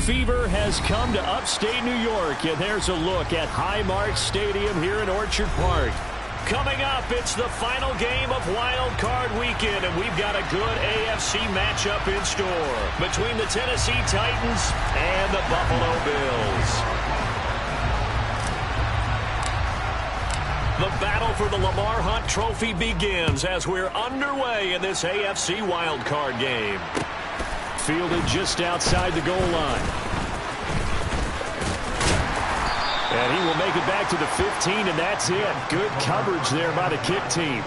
fever has come to upstate New York, and there's a look at Highmark Stadium here in Orchard Park. Coming up, it's the final game of Wild Card Weekend, and we've got a good AFC matchup in store between the Tennessee Titans and the Buffalo Bills. The battle for the Lamar Hunt Trophy begins as we're underway in this AFC Wild Card game. Fielded just outside the goal line. And he will make it back to the 15, and that's it. Good coverage there by the kick team.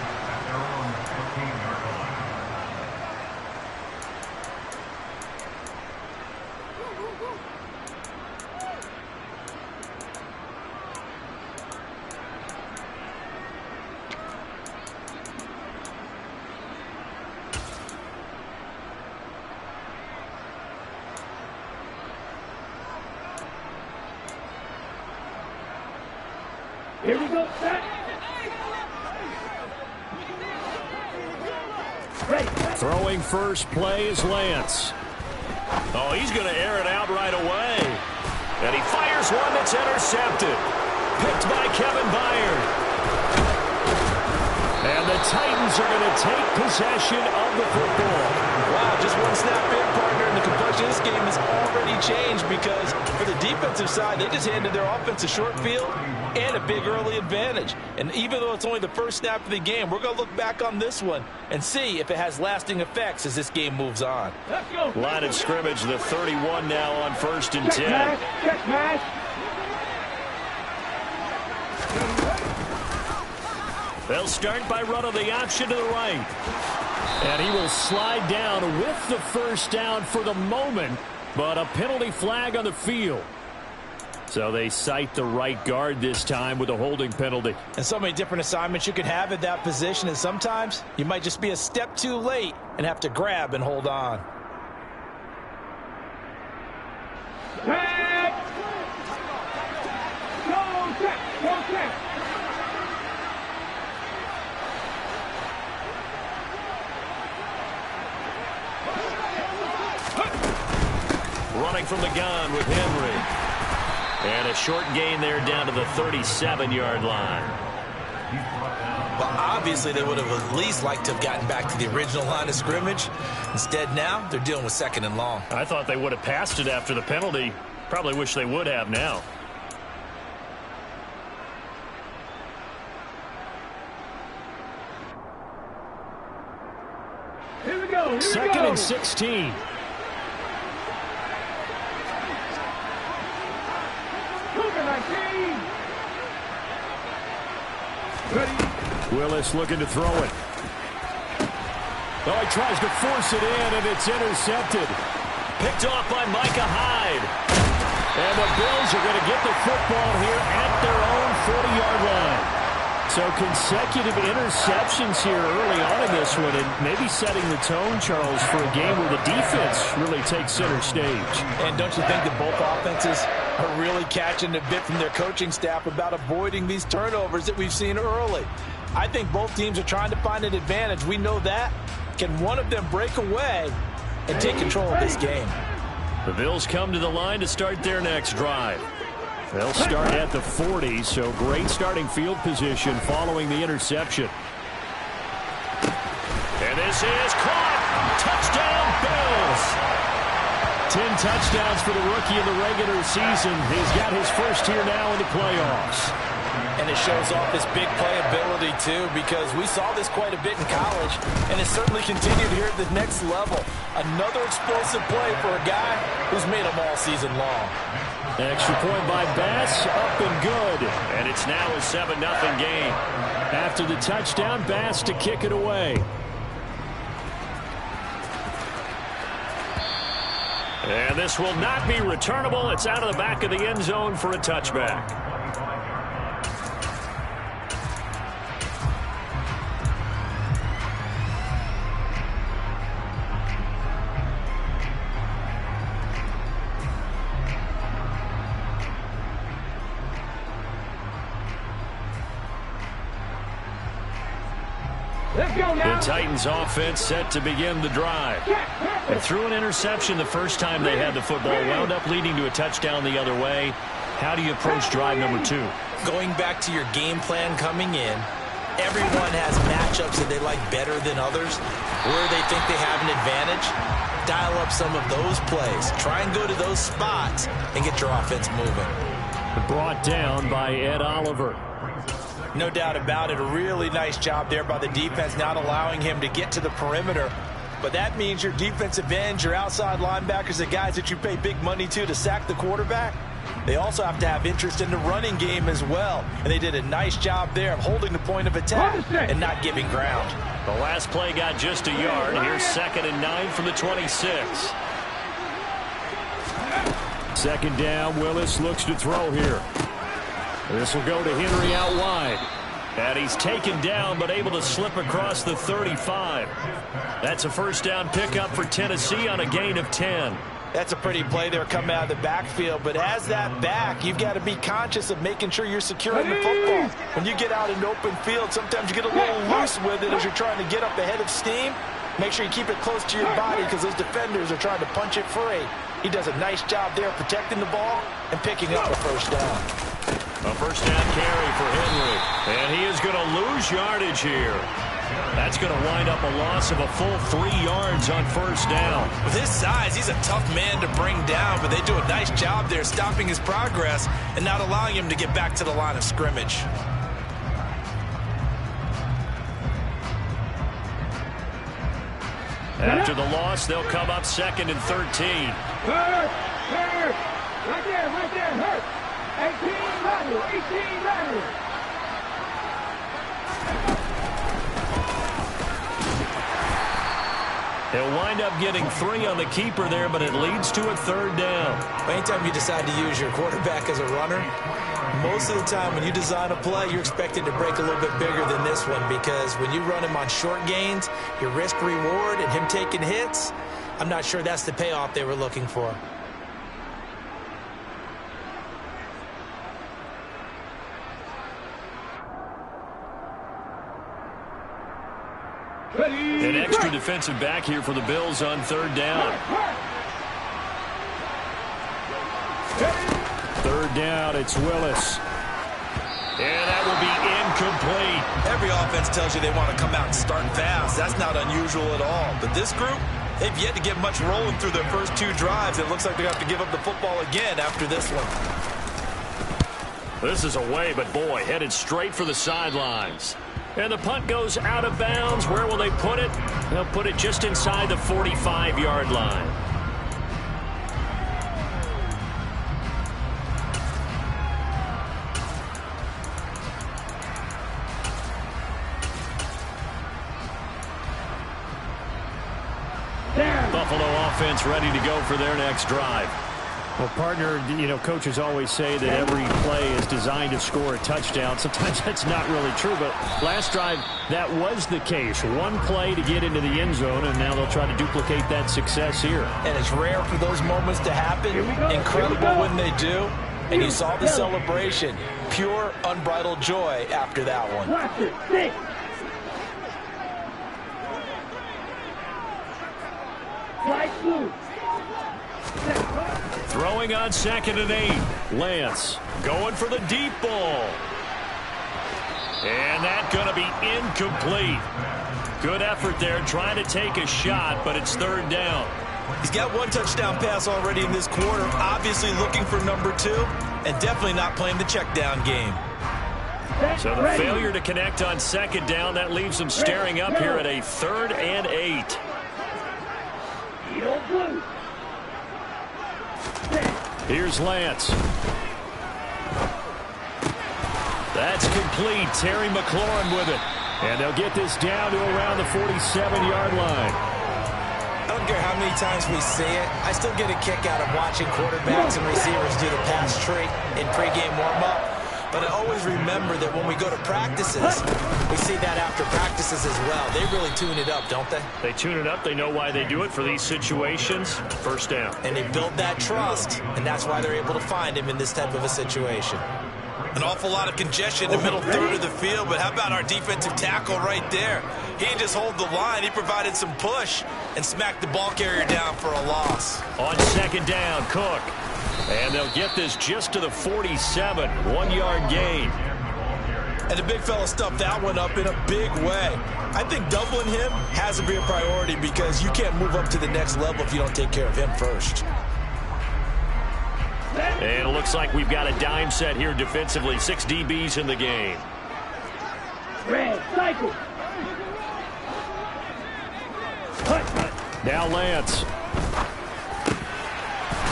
Here we go, set. Throwing first play is Lance. Oh, he's going to air it out right away. And he fires one that's intercepted. Picked by Kevin Byard. And the Titans are going to take possession of the football. Wow, just one snap in, partner, and the complexion of this game has already changed because for the defensive side, they just handed their offense a short field and a big early advantage. And even though it's only the first snap of the game, we're going to look back on this one and see if it has lasting effects as this game moves on. Let's go. Line of scrimmage, the 31 now on 1st and 10. Check pass. They'll start by running the option to the right. And he will slide down with the first down for the moment, but a penalty flag on the field. So they cite the right guard this time with a holding penalty. And so many different assignments you could have at that position, and sometimes you might just be a step too late and have to grab and hold on. Check. Go check. Go check. Running from the gun with Henry. And a short gain there down to the 37-yard line. Well, obviously they would have at least liked to have gotten back to the original line of scrimmage. Instead, now they're dealing with 2nd and long. I thought they would have passed it after the penalty. Probably wish they would have now. Here we go. Here Second we go. and 16. Willis looking to throw it. Oh, he tries to force it in, and it's intercepted. Picked off by Micah Hyde. And the Bills are going to get the football here at their own 40-yard line. So consecutive interceptions here early on in this one, and maybe setting the tone, Charles, for a game where the defense really takes center stage. And don't you think that both offenses are really catching a bit from their coaching staff about avoiding these turnovers that we've seen early? I think both teams are trying to find an advantage. We know that. Can one of them break away and take control of this game? The Bills come to the line to start their next drive. They'll start at the 40, so great starting field position following the interception. And this is caught. Touchdown, Bills. 10 touchdowns for the rookie in the regular season. He's got his first here now in the playoffs. And it shows off his big playability, too, because we saw this quite a bit in college, and it certainly continued here at the next level. Another explosive play for a guy who's made them all season long. Extra point by Bass, up and good. And it's now a 7-0 game. After the touchdown, Bass to kick it away. And this will not be returnable. It's out of the back of the end zone for a touchback. Let's go The now. Titans offense set to begin the drive. They threw an interception the first time they had the football, wound up leading to a touchdown the other way. How do you approach drive number 2? Going back to your game plan coming in, everyone has matchups that they like better than others, where they think they have an advantage. Dial up some of those plays. Try and go to those spots and get your offense moving. Brought down by Ed Oliver. No doubt about it. A really nice job there by the defense, not allowing him to get to the perimeter. But that means your defensive ends, your outside linebackers, the guys that you pay big money to sack the quarterback, they also have to have interest in the running game as well. And they did a nice job there of holding the point of attack and not giving ground. The last play got just a yard. Here's 2nd and 9 from the 26. Second down, Willis looks to throw here. This will go to Henry out wide. And he's taken down but able to slip across the 35. That's a first down pickup for Tennessee on a gain of 10. That's a pretty play there coming out of the backfield. But as that back, you've got to be conscious of making sure you're securing the football. When you get out in open field, sometimes you get a little loose with it as you're trying to get up ahead of steam. Make sure you keep it close to your body because those defenders are trying to punch it free. He does a nice job there protecting the ball and picking up a first down. A first down carry for Henry. And he is going to lose yardage here. That's going to wind up a loss of a full 3 yards on first down. With his size, he's a tough man to bring down, but they do a nice job there stopping his progress and not allowing him to get back to the line of scrimmage. After the loss, they'll come up 2nd and 13. Hurt. Right there, hurt. 18 runners. They'll wind up getting 3 on the keeper there, but it leads to a 3rd down. Anytime you decide to use your quarterback as a runner, most of the time when you design a play, you're expected to break a little bit bigger than this one because when you run him on short gains, your risk-reward and him taking hits, I'm not sure that's the payoff they were looking for. An extra defensive back here for the Bills on 3rd down. 3rd down, it's Willis. And that will be incomplete. Every offense tells you they want to come out and start fast. That's not unusual at all. But this group, they've yet to get much rolling through their first 2 drives. It looks like they have to give up the football again after this one. This is away, but boy, headed straight for the sidelines. And the punt goes out of bounds. Where will they put it? They'll put it just inside the 45-yard line. Buffalo offense ready to go for their next drive. Well, partner, coaches always say that every play is designed to score a touchdown. Sometimes that's not really true, but last drive, that was the case. One play to get into the end zone, and now they'll try to duplicate that success here. And it's rare for those moments to happen. Incredible when they do. And you saw the celebration. Pure, unbridled joy after that one. Watch it. 6. Right blue. Throwing on 2nd and 8. Lance going for the deep ball. And that's going to be incomplete. Good effort there trying to take a shot, but it's 3rd down. He's got 1 touchdown pass already in this quarter, obviously looking for number 2, and definitely not playing the check down game. So the failure to connect on 2nd down, that leaves them staring up here at a 3rd and 8. Here's Lance. That's complete. Terry McLaurin with it. And they'll get this down to around the 47-yard line. I don't care how many times we see it. I still get a kick out of watching quarterbacks and receivers do the pass tree in pregame warm-up. But I always remember that when we go to practices, we see that after practices as well. They really tune it up, don't they? They tune it up. They know why they do it for these situations. First down. And they build that trust, and that's why they're able to find him in this type of a situation. An awful lot of congestion in the middle third of the field, but how about our defensive tackle right there? He didn't just hold the line, he provided some push and smacked the ball carrier down for a loss. On second down, Cook. And they'll get this just to the 47, 1-yard gain. And the big fella stuffed that one up in a big way. I think doubling him has to be a priority because you can't move up to the next level if you don't take care of him first. And it looks like we've got a dime set here defensively. 6 DBs in the game. Red, cycle. Now Lance.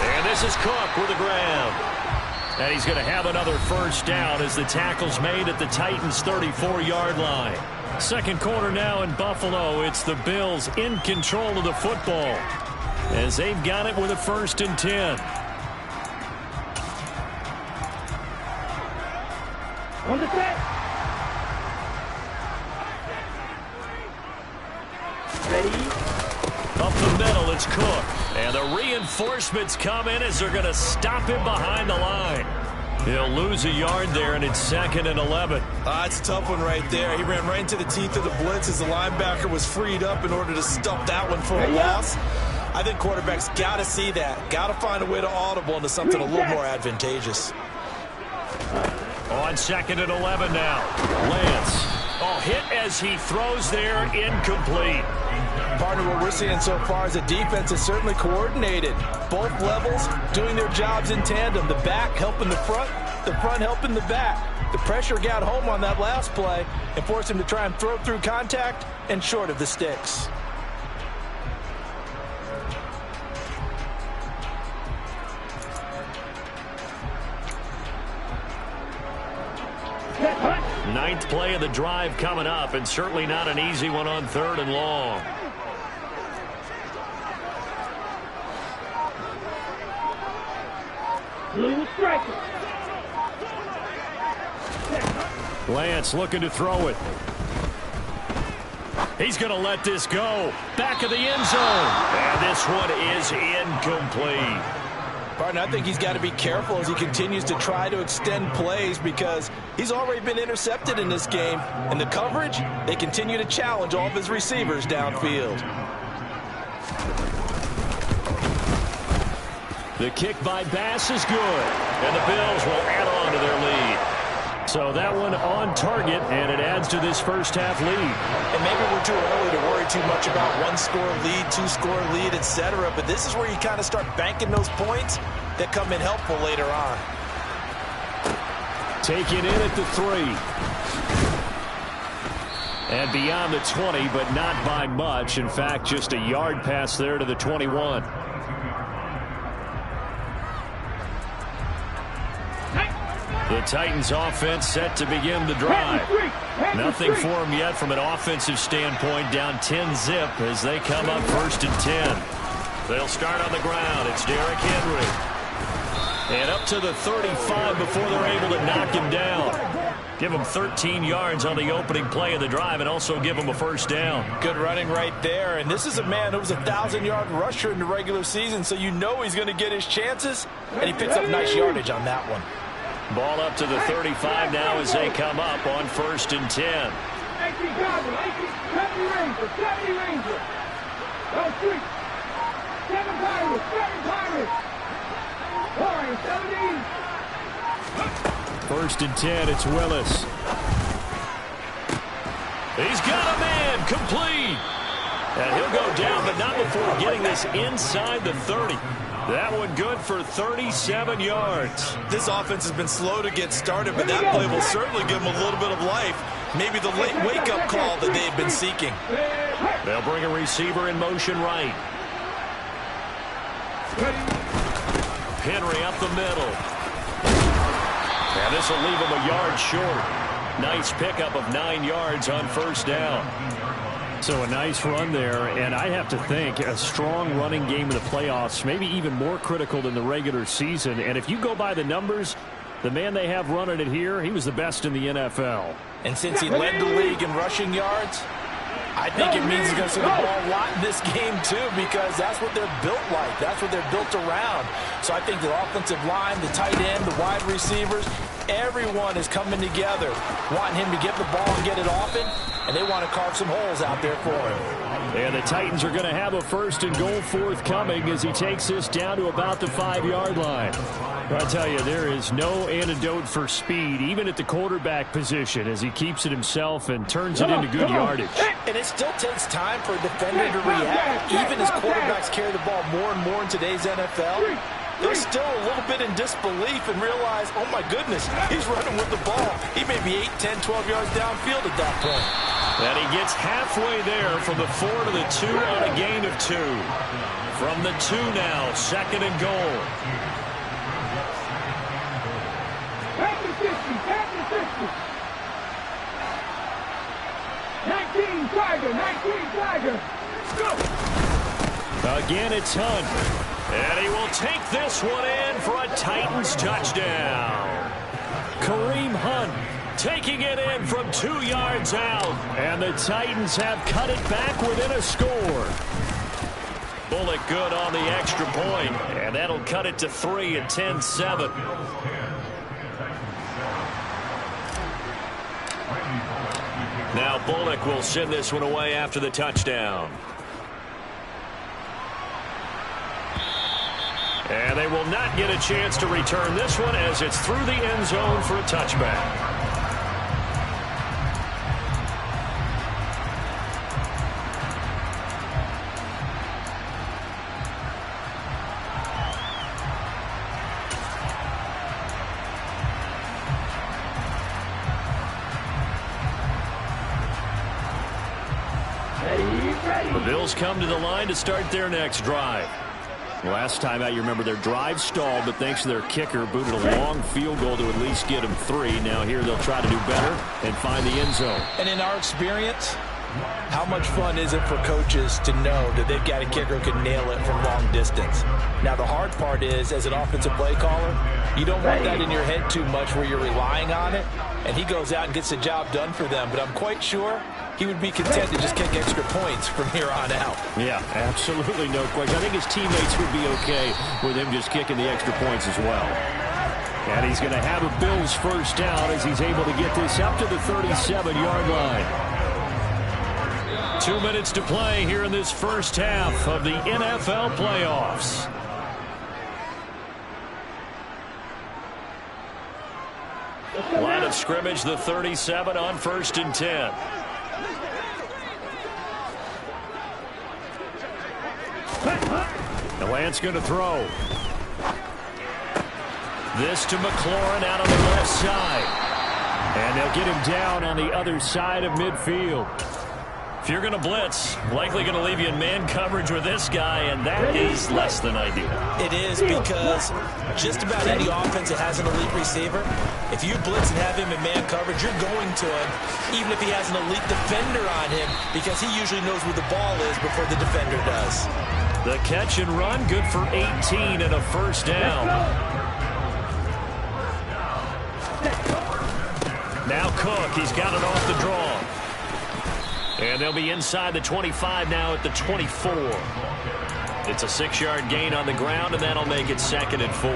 And this is Cook with the ground. And he's going to have another first down as the tackle's made at the Titans' 34-yard line. Second quarter now in Buffalo. It's the Bills in control of the football as they've got it with a 1st and 10. On the set. Ready. Up the middle, it's Cook. And the reinforcements come in as they're going to stop him behind the line. He'll lose a yard there, and it's 2nd and 11. It's a tough one right there. He ran right into the teeth of the blitz as the linebacker was freed up in order to stuff that one for a loss. I think quarterbacks got to see that. Got to find a way to audible into something a little more advantageous. On 2nd and 11 now. Lance. Hit as he throws there, incomplete. Partner, what we're seeing so far is the defense is certainly coordinated. Both levels doing their jobs in tandem. The back helping the front helping the back. The pressure got home on that last play and forced him to try and throw through contact and short of the sticks. Ninth play of the drive coming up, and certainly not an easy one on 3rd and long. Blue striker. Lance looking to throw it. He's going to let this go. Back of the end zone. And this one is incomplete. Partner, I think he's got to be careful as he continues to try to extend plays because he's already been intercepted in this game. And the coverage, they continue to challenge all of his receivers downfield. The kick by Bass is good. And the Bills will add on to their lead. So that one on target, and it adds to this first half lead. And maybe we're too early to worry too much about 1-score lead, 2-score lead, etc. But this is where you kind of start banking those points that come in helpful later on. Taken in at the 3. And beyond the 20, but not by much. In fact, just a yard pass there to the 21. The Titans offense set to begin the drive. Nothing for them yet from an offensive standpoint. Down 10-zip as they come up 1st and 10. They'll start on the ground. It's Derrick Henry. And up to the 35 before they're able to knock him down. Give him 13 yards on the opening play of the drive and also give him a first down. Good running right there. And this is a man who was a 1,000-yard rusher in the regular season, so you know he's going to get his chances. And he picks up nice yardage on that one. Ball up to the 35 now as they come up on 1st and 10. 70 Ranger. Go 3. 7 Pirates. 17. 1st and 10, it's Willis. He's got a man, complete. And he'll go down, but not before getting this inside the 30. That one good for 37 yards. This offense has been slow to get started, but that play will certainly give them a little bit of life. Maybe the late wake-up call that they've been seeking. They'll bring a receiver in motion right. Henry up the middle. And this will leave him a yard short. Nice pickup of 9 yards on 1st down. So a nice run there, and I have to think a strong running game in the playoffs, maybe even more critical than the regular season. And if you go by the numbers, the man they have running it here, he was the best in the NFL. And since he led the league in rushing yards, I think it means he's going to see the ball a lot in this game too, because that's what they're built like. That's what they're built around. So I think the offensive line, the tight end, the wide receivers, Everyone is coming together, wanting him to get the ball and get it often, and they want to carve some holes out there for him. And the Titans are going to have a 1st and goal forthcoming as he takes this down to about the 5-yard line. I tell you, there is no antidote for speed, even at the quarterback position, as he keeps it himself and turns it into good yardage. And it still takes time for a defender to react. Even as quarterbacks carry the ball more and more in today's NFL, they're still a little bit in disbelief and realize, oh my goodness, he's running with the ball. He may be 8, 10, 12 yards downfield at that point. And he gets halfway there from the 4 to the 2 on a gain of 2. From the 2 now, 2nd and goal. Back to 50, back to 50. 19 Tiger, go! Again, it's Hunt. And he will take this one in for a Titans touchdown. Kareem Hunt taking it in from 2 yards out. And the Titans have cut it back within a score. Bullock good on the extra point. And that'll cut it to 3 and 10-7. Now Bullock will send this one away after the touchdown. And they will not get a chance to return this one as it's through the end zone for a touchback. The Bills come to the line to start their next drive. Last time out, you remember their drive stalled, but thanks to their kicker, booted a long field goal to at least get them 3. Now here they'll try to do better and find the end zone. And in our experience, how much fun is it for coaches to know that they've got a kicker who can nail it from long distance? Now the hard part is, as an offensive play caller, you don't want that in your head too much where you're relying on it, and he goes out and gets the job done for them. But I'm quite sure he would be content to just kick extra points from here on out. Yeah, absolutely no question. I think his teammates would be okay with him just kicking the extra points as well. And he's going to have a Bills first down as he's able to get this up to the 37-yard line. 2 minutes to play here in this first half of the NFL playoffs. Line of scrimmage, the 37 on 1st and 10. The Lance going to throw. This to McLaurin out on the left side. And they'll get him down on the other side of midfield. If you're going to blitz, likely going to leave you in man coverage with this guy, and that is less than ideal. It is, because just about any offense that has an elite receiver, if you blitz and have him in man coverage, you're going to him, even if he has an elite defender on him, because he usually knows where the ball is before the defender does. The catch and run, good for 18 and a first down. Now Cook, he's got it off the draw. And they'll be inside the 25 now at the 24. It's a 6-yard gain on the ground, and that'll make it 2nd and 4.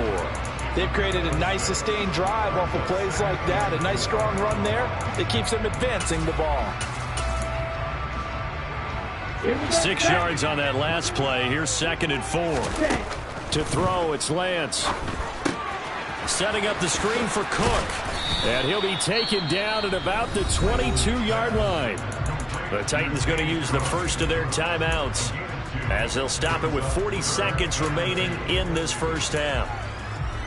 They've created a nice sustained drive off of plays like that. A nice strong run there that keeps them advancing the ball. 6 yards on that last play. Here's 2nd and 4. To throw, it's Lance. Setting up the screen for Cook. And he'll be taken down at about the 22-yard line. The Titans going to use the first of their timeouts as they'll stop it with 40 seconds remaining in this first half.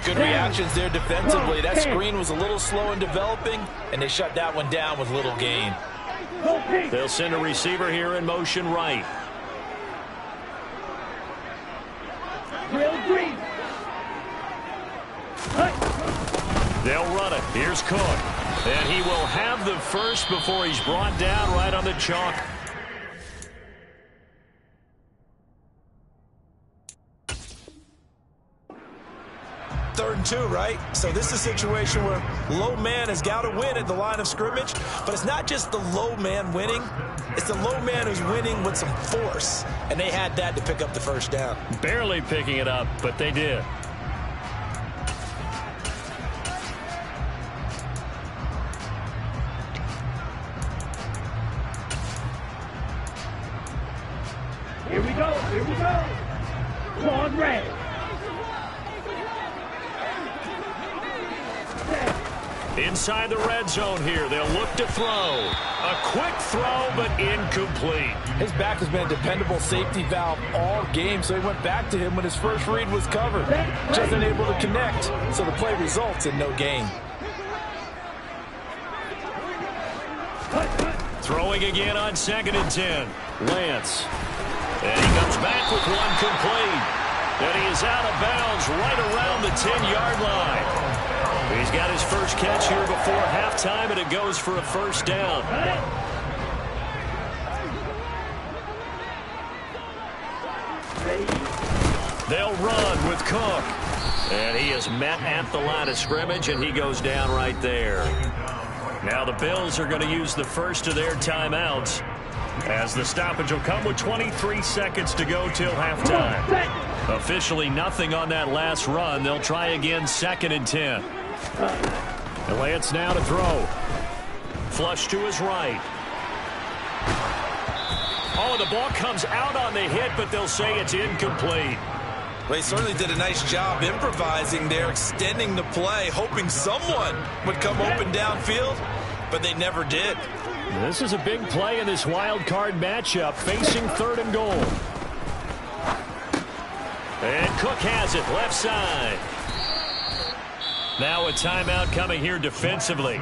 Good reactions there defensively. That screen was a little slow in developing, and they shut that one down with little gain. They'll send a receiver here in motion right. They'll run it. Here's Cook. And he will have the first before he's brought down right on the chalk. Third and 2, right? So this is a situation where low man has got to win at the line of scrimmage, but it's not just the low man winning. It's the low man who's winning with some force, and they had that to pick up the first down. Barely picking it up, but they did. Inside the red zone here, they'll look to throw. A quick throw, but incomplete. His back has been a dependable safety valve all game, so he went back to him when his first read was covered. Just unable to connect, so the play results in no gain. Throwing again on 2nd and 10. Lance. And he comes back with one complete. And he is out of bounds right around the 10-yard line. He's got his first catch here before halftime, and it goes for a first down. They'll run with Cook. And he is met at the line of scrimmage, and he goes down right there. Now the Bills are going to use the first of their timeouts, as the stoppage will come with 23 seconds to go till halftime. Officially nothing on that last run. They'll try again 2nd and 10. And Lance now to throw. Flush to his right. Oh, the ball comes out on the hit, but they'll say it's incomplete. Well, he certainly did a nice job improvising there, extending the play, hoping someone would come open downfield, but they never did. This is a big play in this wild card matchup, facing 3rd and goal. And Cook has it, left side. Now a timeout coming here defensively.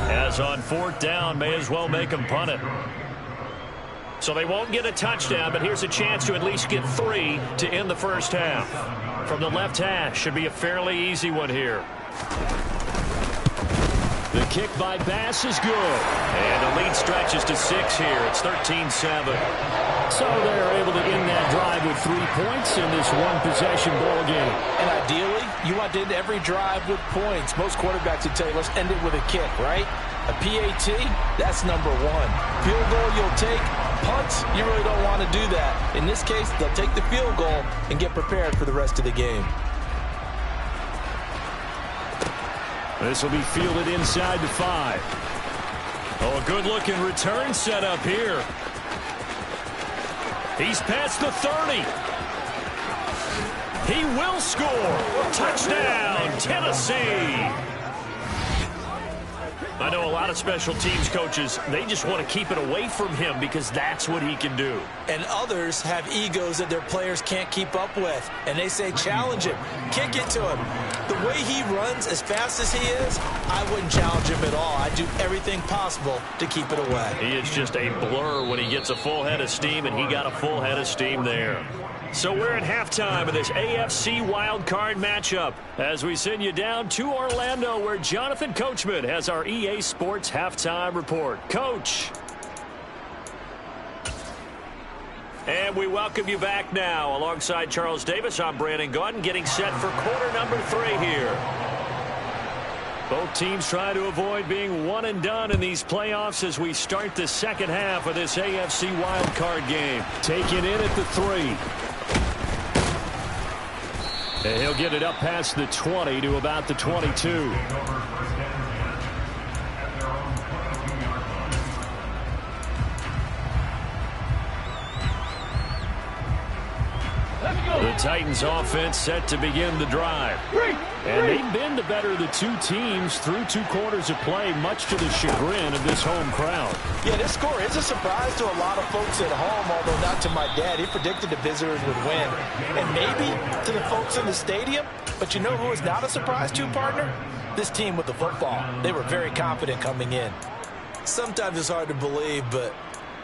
As on 4th down, may as well make them punt it. So they won't get a touchdown, but here's a chance to at least get 3 to end the first half. From the left hash, should be a fairly easy one here. The kick by Bass is good. And the lead stretches to 6 here. It's 13-7. So they're able to end that drive with 3 points in this one-possession ball game. And ideally, you want to end every drive with points. Most quarterbacks would tell you, let's end it with a kick, right? A PAT, that's number 1. Field goal you'll take. Punts, you really don't want to do that. In this case, they'll take the field goal and get prepared for the rest of the game. This will be fielded inside the 5. Oh, a good-looking return set up here. He's past the 30. He will score. Touchdown, Tennessee. I know a lot of special teams coaches, they just want to keep it away from him because that's what he can do. And others have egos that their players can't keep up with. And they say, challenge him, kick it to him. The way he runs as fast as he is, I wouldn't challenge him at all. I'd do everything possible to keep it away. He is just a blur when he gets a full head of steam, and he got a full head of steam there. So we're at halftime of this AFC wildcard matchup as we send you down to Orlando, where Jonathan Coachman has our EA Sports halftime report. Coach. And we welcome you back now. Alongside Charles Davis, I'm Brandon Gaudin, getting set for quarter number 3 here. Both teams trying to avoid being one and done in these playoffs as we start the second half of this AFC wildcard game. Taking in at the 3. And he'll get it up past the 20 to about the 22. The Titans offense set to begin the drive. And they've been the better of the 2 teams through 2 quarters of play, much to the chagrin of this home crowd. Yeah, this score is a surprise to a lot of folks at home, although not to my dad. He predicted the visitors would win. And maybe to the folks in the stadium. But you know who is not a surprise to, partner? This team with the football. They were very confident coming in. Sometimes it's hard to believe, but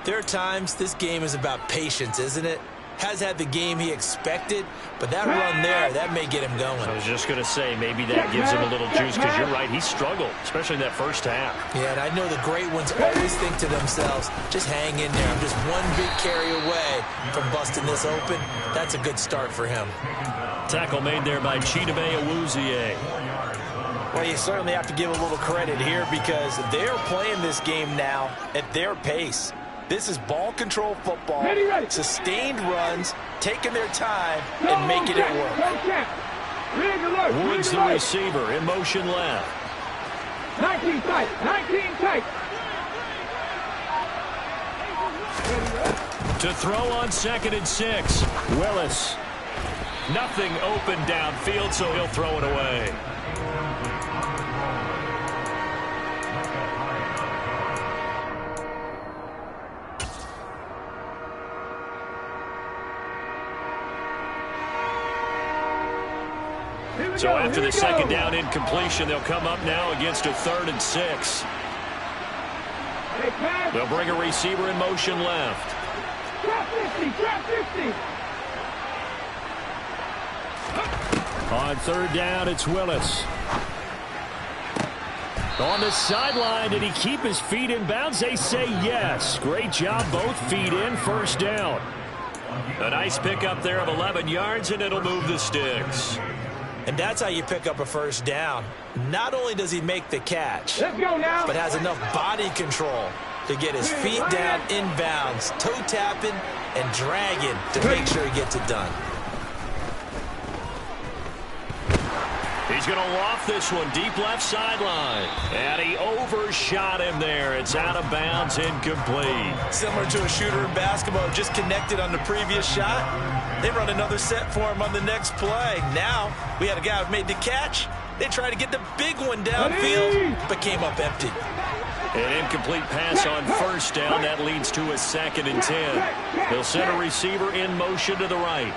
there are times this game is about patience, isn't it? Has had the game he expected, but that run there, that may get him going. I was just going to say, maybe that gives him a little juice, because you're right, he struggled, especially in that first half. Yeah, and I know the great ones always think to themselves, just hang in there. I'm just one big carry away from busting this open. That's a good start for him. Tackle made there by Chidobe Awuzie. Well, you certainly have to give a little credit here because they're playing this game now at their pace. This is ball control football, sustained runs, taking their time, and making it work. Woods, the receiver, in motion left. 19 tight, 19 tight. To throw on 2nd and 6. Willis. Nothing open downfield, so he'll throw it away. So after the second down incompletion, they'll come up now against a 3rd and 6. They'll bring a receiver in motion left. Trap 50, trap 50. On 3rd down, it's Willis. On the sideline, did he keep his feet in bounds? They say yes. Great job, both feet in, 1st down. A nice pickup there of 11 yards, and it'll move the sticks. And that's how you pick up a 1st down. Not only does he make the catch, Let's go now. but has enough body control to get his feet down inbounds, toe tapping and dragging to make sure he gets it done. He's going to loft this one deep left sideline. And he overshot him there. It's out of bounds, incomplete. Similar to a shooter in basketball, just connected on the previous shot. They run another set for him on the next play. Now, we had a guy who made the catch. They tried to get the big one downfield, but came up empty. An incomplete pass on 1st down. That leads to a 2nd and 10. They'll send a receiver in motion to the right.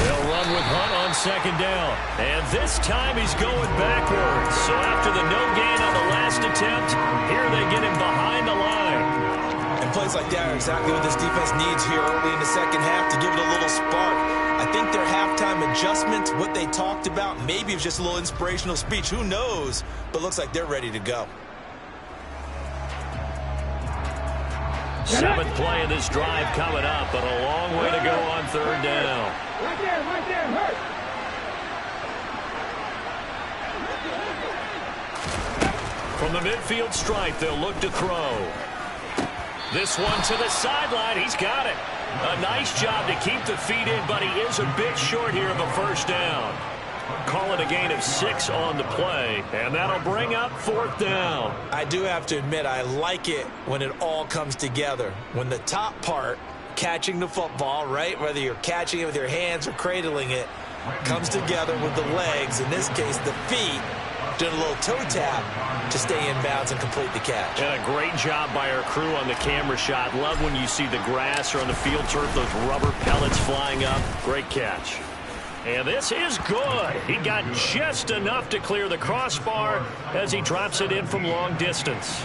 They'll run with Hunt on 2nd down. And this time he's going backwards. So after the no gain on the last attempt, here they get him behind the line. And plays like that are exactly what this defense needs here early in the second half to give it a little spark. I think their halftime adjustments, what they talked about, maybe it was just a little inspirational speech. Who knows? But looks like they're ready to go. 7th play of this drive coming up, but a long way to go on 3rd down. Right there, hurt. From the midfield stripe, they'll look to throw. This one to the sideline. He's got it. A nice job to keep the feet in, but he is a bit short here of a 1st down. Call it a gain of 6 on the play, and that'll bring up 4th down. I do have to admit, I like it when it all comes together. When the top part, catching the football, right, whether you're catching it with your hands or cradling it, comes together with the legs, in this case the feet, doing a little toe tap to stay in bounds and complete the catch. And a great job by our crew on the camera shot. Love when you see the grass or on the field turf, those rubber pellets flying up. Great catch. And this is good. He got just enough to clear the crossbar as he drops it in from long distance.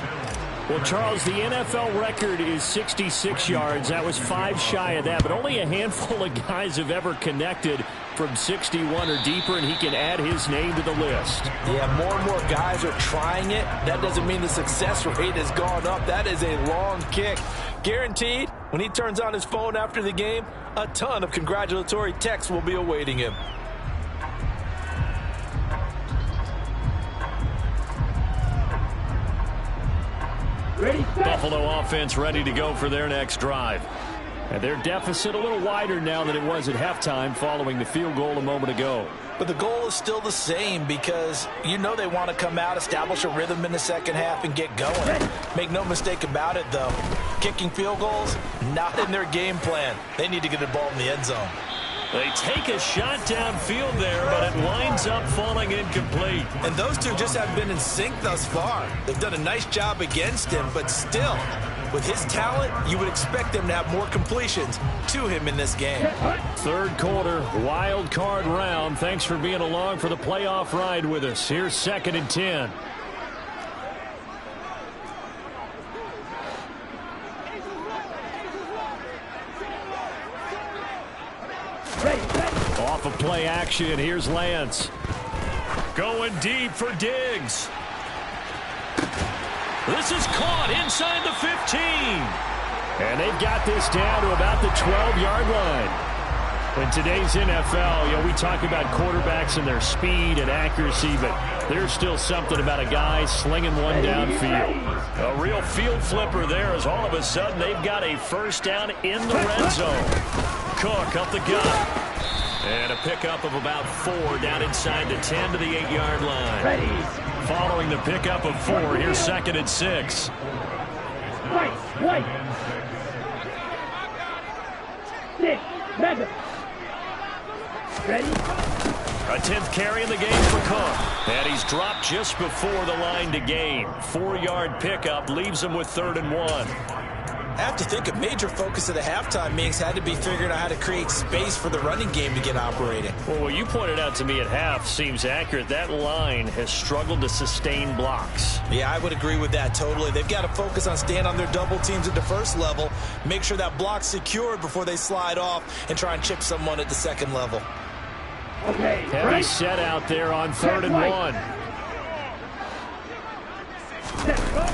Well, Charles, the NFL record is 66 yards. That was 5 shy of that, but only a handful of guys have ever connected from 61 or deeper, and he can add his name to the list. Yeah, more and more guys are trying it. That doesn't mean the success rate has gone up. That is a long kick. Guaranteed, when he turns on his phone after the game, a ton of congratulatory texts will be awaiting him. Ready, set. Buffalo offense ready to go for their next drive. And their deficit a little wider now than it was at halftime following the field goal a moment ago. But the goal is still the same because you know they want to come out, establish a rhythm in the second half, and get going. Make no mistake about it, though. Kicking field goals, not in their game plan. They need to get the ball in the end zone. They take a shot downfield there, but it winds up falling incomplete. And those two just haven't been in sync thus far. They've done a nice job against him, but still, with his talent, you would expect them to have more completions to him in this game. 3rd quarter, wild card round. Thanks for being along for the playoff ride with us. Here's 2nd and 10. Off of play action, here's Lance. Going deep for Diggs. This is caught inside the 15. And they've got this down to about the 12-yard line. In today's NFL, we talk about quarterbacks and their speed and accuracy, but there's still something about a guy slinging one downfield. A real field flipper there as all of a sudden they've got a 1st down in the red zone. Cook up the gut. And a pickup of about 4 down inside the 10 to the 8-yard line. Ready. Following the pickup of 4, here's 2nd and 6. White. 6, 7. Ready. A 10th carry in the game for Cook. And he's dropped just before the line to gain. 4-yard pickup leaves him with 3rd and 1. I have to think a major focus of the halftime meetings had to be figuring out how to create space for the running game to get operating. Well, what you pointed out to me at half seems accurate. That line has struggled to sustain blocks. Yeah, I would agree with that totally. They've got to focus on staying on their double teams at the first level, make sure that block's secured before they slide off and try and chip someone at the second level. Okay, Heavy right. set out there on 3rd and 1. Set, go.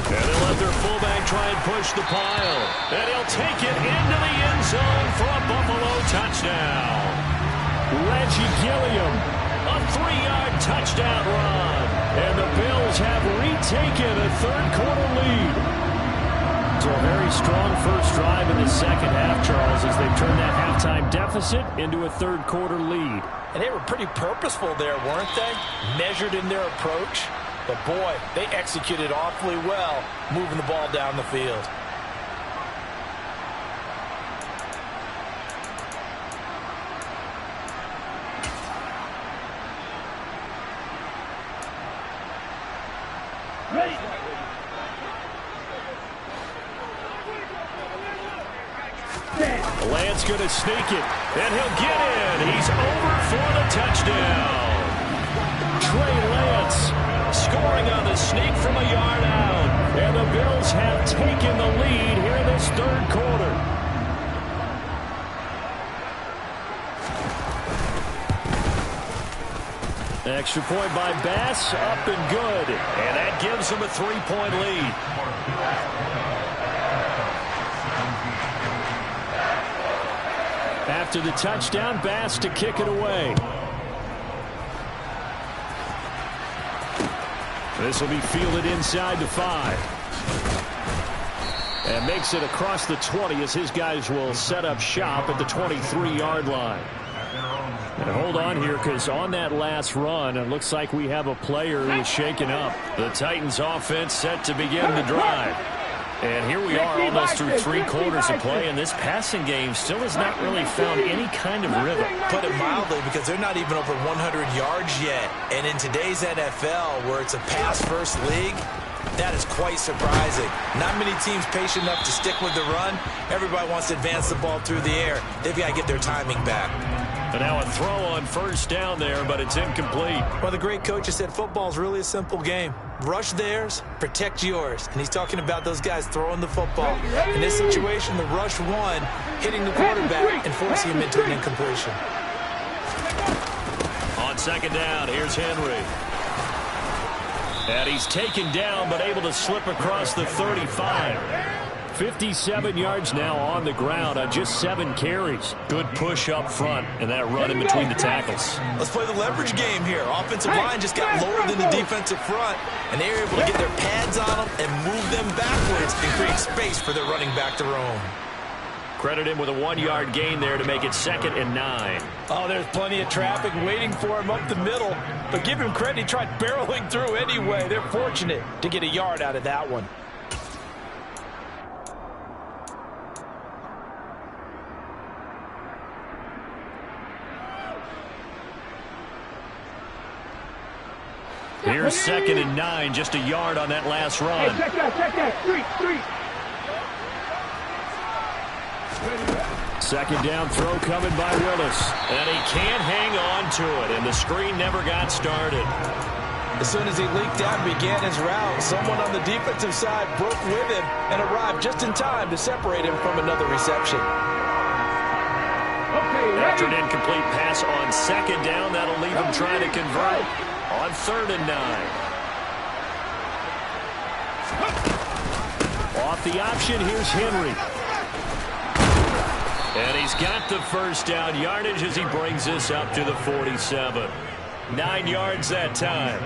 And they'll let their fullback try and push the pile. And he'll take it into the end zone for a Buffalo touchdown. Reggie Gilliam, a 3-yard touchdown run. And the Bills have retaken a third-quarter lead. So a very strong first drive in the second half, Charles, as they've turned that halftime deficit into a third-quarter lead. And they were pretty purposeful there, weren't they? Measured in their approach. But, boy, they executed awfully well moving the ball down the field. Ready. Set. Lance going to sneak it, and he'll get in. He's over for the touchdown. Trey Lance scoring on the sneak from a yard out. And the Bills have taken the lead here in this third quarter. Extra point by Bass, up and good. And that gives them a 3-point lead. After the touchdown, Bass to kick it away. This will be fielded inside the 5. And makes it across the 20 as his guys will set up shop at the 23-yard line. And hold on here, because on that last run, it looks like we have a player who is shaken up. The Titans offense set to begin the drive. And here we are almost through 3 quarters of play, and this passing game still has not really found any kind of rhythm. Put it mildly, because they're not even over 100 yards yet. And in today's NFL, where it's a pass-first league, that is quite surprising. Not many teams patient enough to stick with the run. Everybody wants to advance the ball through the air. They've got to get their timing back. And now a throw on first down there, but it's incomplete. Well, the great coach has said football is really a simple game. Rush theirs, protect yours. And he's talking about those guys throwing the football. In this situation, the rush one, hitting the quarterback and forcing him into an incompletion. On second down, here's Henry. And he's taken down, but able to slip across the 35. 57 yards now on the ground on just 7 carries. Good push up front, and that run in between the tackles. Let's play the leverage game here. Offensive line just got lower than the defensive front, and they were able to get their pads on them and move them backwards and create space for their running back to roam. Credit him with a 1-yard gain there to make it 2nd and 9. Oh, there's plenty of traffic waiting for him up the middle. But give him credit, he tried barreling through anyway. They're fortunate to get a yard out of that one. Here's 2nd and 9, just a yard on that last run. Hey, check that. Street. Second down throw coming by Willis. And he can't hang on to it, and the screen never got started. As soon as he leaked out and began his route, someone on the defensive side broke with him and arrived just in time to separate him from another reception. Okay, After ready. an incomplete pass on second down, that'll leave him trying to convert on 3rd and 9. Off the option, here's Henry. And he's got the first down yardage as he brings this up to the 47. 9 yards that time.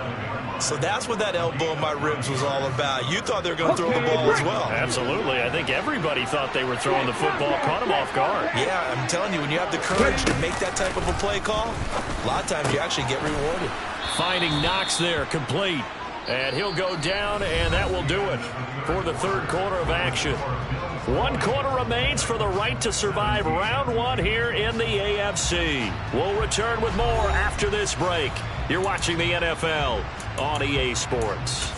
So that's what that elbow in my ribs was all about. You thought they were going to throw the ball as well. Absolutely. I think everybody thought they were throwing the football, caught him off guard. Yeah, I'm telling you, when you have the courage to make that type of a play call, a lot of times you actually get rewarded. Finding Knox there, complete. And he'll go down, and that will do it for the third quarter of action. 1 quarter remains for the right to survive round 1 here in the AFC. We'll return with more after this break. You're watching the NFL on EA Sports.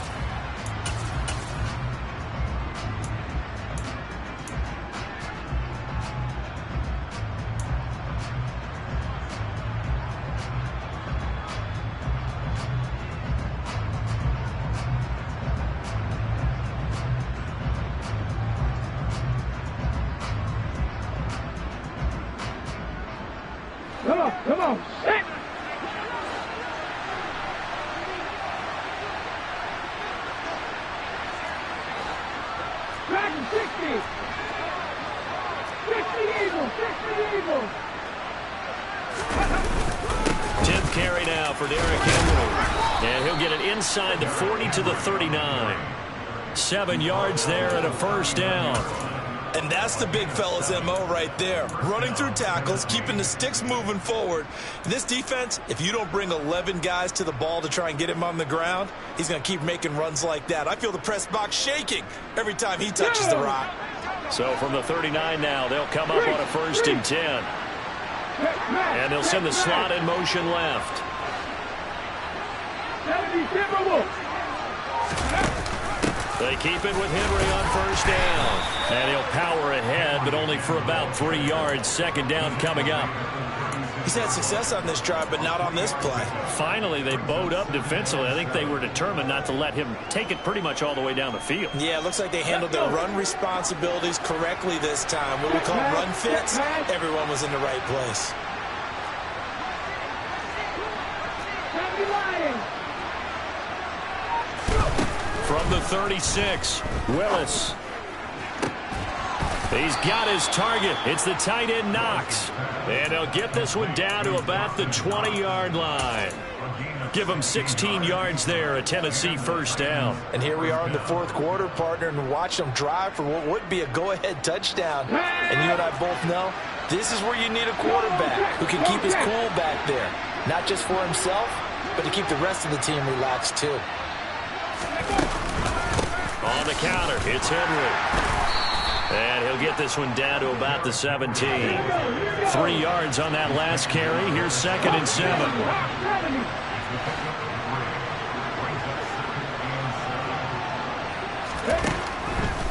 Come on. Set. Dragon 60. 60 Eagles. 60 Eagles. 10th carry now for Derrick Henry. And he'll get it inside the 40 to the 39. 7 yards there and a first down. And that's the big fella's MO right there. Running through tackles, keeping the sticks moving forward. This defense, if you don't bring 11 guys to the ball to try and get him on the ground, he's going to keep making runs like that. I feel the press box shaking every time he touches the rock. So from the 39 now, they'll come up on a 1st and 10. And they'll send the slot in motion left. They keep it with Henry on 1st down. And he'll power ahead, but only for about 3 yards. 2nd down coming up. He's had success on this drive, but not on this play. Finally, they bowed up defensively. I think they were determined not to let him take it pretty much all the way down the field. Yeah, it looks like they handled their run responsibilities correctly this time. What we call run fits, everyone was in the right place. From the 36, Willis. He's got his target. It's the tight end Knox. And he'll get this one down to about the 20-yard line. Give him 16 yards there, a Tennessee 1st down. And here we are in the 4th quarter, partner, and watch them drive for what would be a go-ahead touchdown. And you and I both know this is where you need a quarterback who can keep his cool back there. Not just for himself, but to keep the rest of the team relaxed too. On the counter, it's Henry. And he'll get this one down to about the 17. 3 yards on that last carry. Here's 2nd and 7.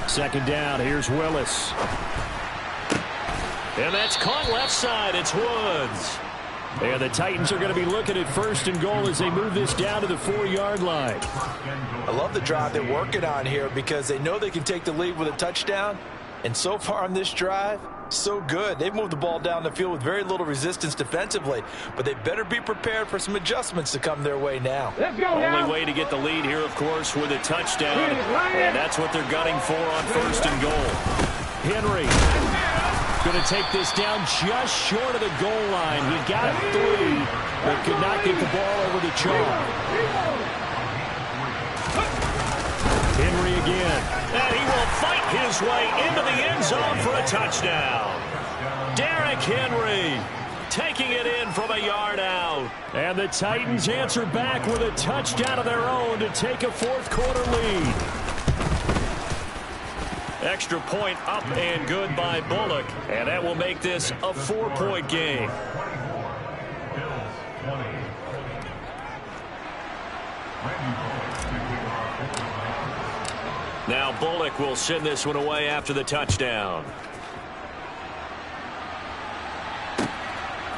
Second down, here's Willis. And that's caught left side. It's Woods. And the Titans are going to be looking at 1st and goal as they move this down to the 4-yard line. I love the drive they're working on here because they know they can take the lead with a touchdown. And so far on this drive, so good. They've moved the ball down the field with very little resistance defensively. But they better be prepared for some adjustments to come their way now. Only way to get the lead here, of course, with a touchdown. And that's what they're gunning for on 1st and goal. Henry going to take this down just short of the goal line. He got 3, but could not get the ball over the chalk. Henry again. And he will fight his way into the end zone for a touchdown. Derrick Henry taking it in from a yard out. And the Titans answer back with a touchdown of their own to take a 4th quarter lead. Extra point up and good by Bullock. And that will make this a 4-point game. Now Bullock will send this one away after the touchdown.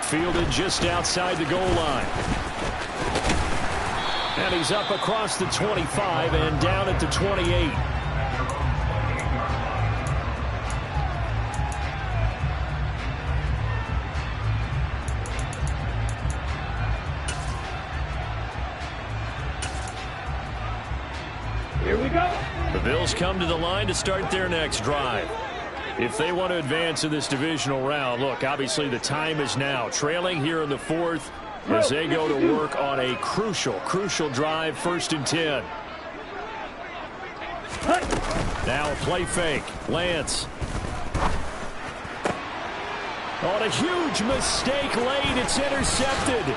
Fielded just outside the goal line. And he's up across the 25 and down at the 28. Here we go. The Bills come to the line to start their next drive. If they want to advance in this divisional round, look, obviously the time is now. Trailing here in the 4th as they go to work on a crucial drive, 1st and 10. Now a play fake. Lance. On a huge mistake late, it's intercepted.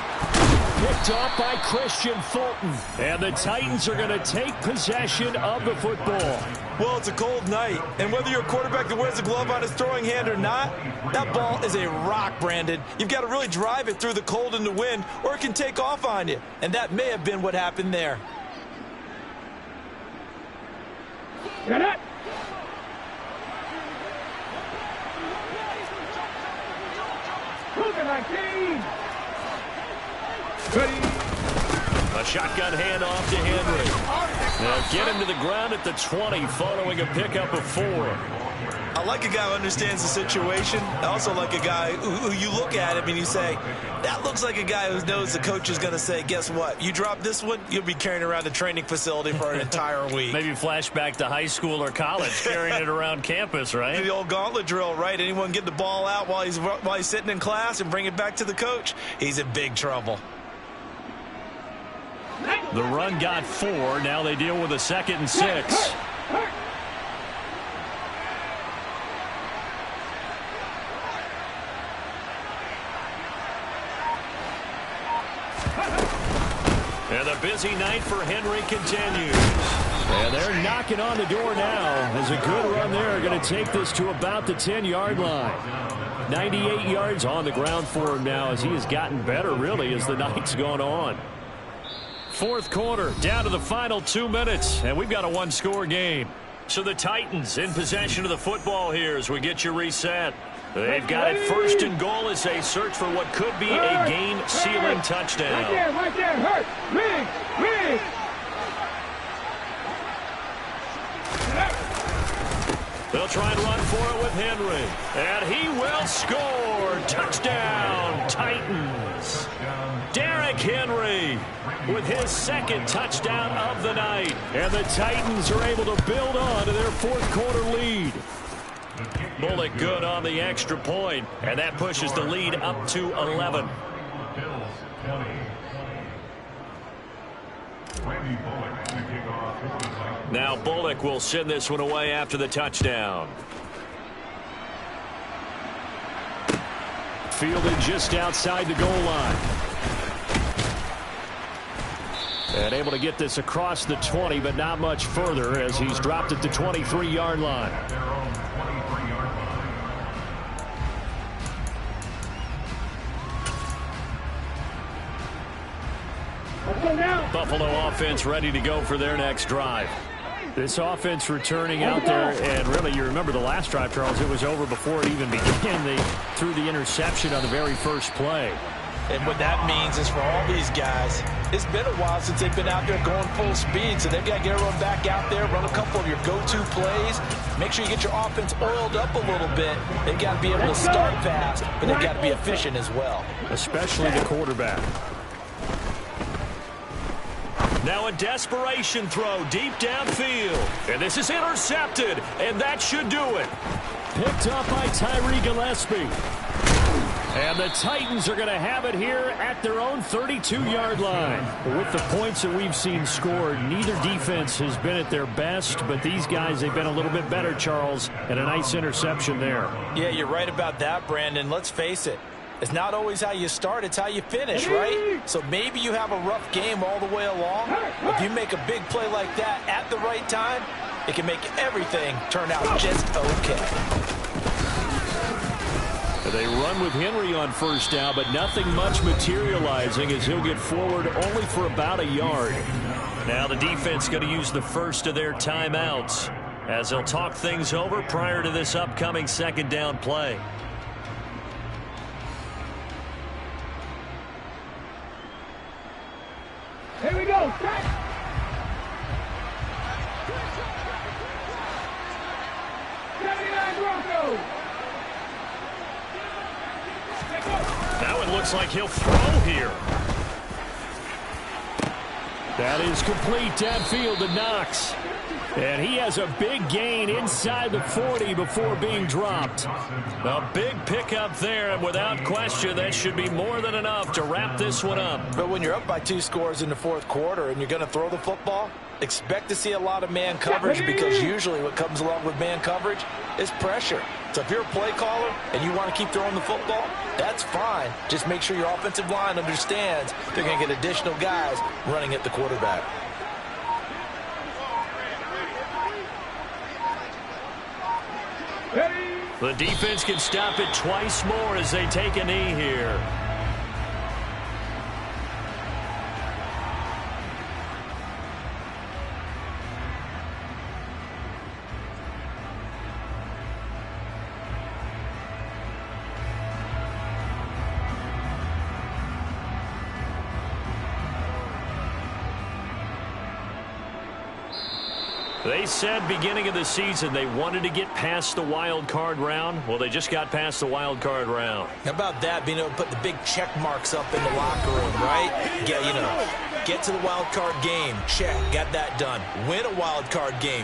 Picked off by Christian Fulton. And the Titans are going to take possession of the football. Well, it's a cold night, and whether you're a quarterback that wears a glove on his throwing hand or not, that ball is a rock, Brandon. You've got to really drive it through the cold and the wind, or it can take off on you. And that may have been what happened there. Get it. A shotgun handoff to Henry. They'll get him to the ground at the 20 following a pickup of 4. I like a guy who understands the situation. I also like a guy who you look at him and you say, that looks like a guy who knows the coach is going to say, guess what? You drop this one, you'll be carrying around the training facility for an entire week. Maybe flashback to high school or college, carrying it around campus, right? The old gauntlet drill, right? Anyone get the ball out while he's sitting in class and bring it back to the coach, he's in big trouble. The run got 4. Now they deal with a 2nd and 6. And the busy night for Henry continues. And they're knocking on the door now as a good run there. Going to take this to about the 10-yard line. 98 yards on the ground for him now as he has gotten better, really, as the night's gone on. 4th quarter, down to the final 2 minutes, and we've got a one-score game. So the Titans in possession of the football here as we get you reset. They've got it 1st and goal as they search for what could be a game-sealing touchdown. Right there, hurt. Rig. They'll try and run for it with Henry. And he will score. Touchdown, Titans. Derrick Henry with his 2nd touchdown of the night. And the Titans are able to build on to their 4th quarter lead. Bullock good on the extra point, and that pushes the lead up to 11. Now Bullock will send this one away after the touchdown. Fielded just outside the goal line. And able to get this across the 20, but not much further as he's dropped it to 23-yard line. Buffalo offense ready to go for their next drive. This offense returning out there, and really, you remember the last drive, Charles, it was over before it even began. They threw the interception on the very first play. And what that means is for all these guys, it's been a while since they've been out there going full speed, so they've got to get everyone back out there, run a couple of your go-to plays, make sure you get your offense oiled up a little bit. They've got to be able to start fast, but they've got to be efficient as well. Especially the quarterback. Now a desperation throw deep downfield. And this is intercepted, and that should do it. Picked up by Tyree Gillespie. And the Titans are going to have it here at their own 32-yard line. With the points that we've seen scored, neither defense has been at their best, but these guys, they've been a little bit better, Charles, and a nice interception there. Yeah, you're right about that, Brandon. Let's face it. It's not always how you start, it's how you finish, right? So maybe you have a rough game all the way along. If you make a big play like that at the right time, it can make everything turn out just okay. They run with Henry on first down, but nothing much materializing as he'll get forward only for about a yard. Now the defense going to use the first of their timeouts as they'll talk things over prior to this upcoming 2nd down play. Here we go. Set. Now it looks like he'll throw here. That is complete downfield to Knox. And he has a big gain inside the 40 before being dropped. A big pickup there, and without question, that should be more than enough to wrap this one up. But when you're up by 2 scores in the 4th quarter and you're going to throw the football, expect to see a lot of man coverage, because usually what comes along with man coverage is pressure. So if you're a play caller and you want to keep throwing the football, that's fine. Just make sure your offensive line understands they're going to get additional guys running at the quarterback. The defense can stop it twice more as they take a knee here. They said beginning of the season they wanted to get past the wild card round. Well, they just got past the wild card round. How about that, being able to put the big check marks up in the locker room, right? Get to the wild card game. Check. Got that done. Win a wild card game.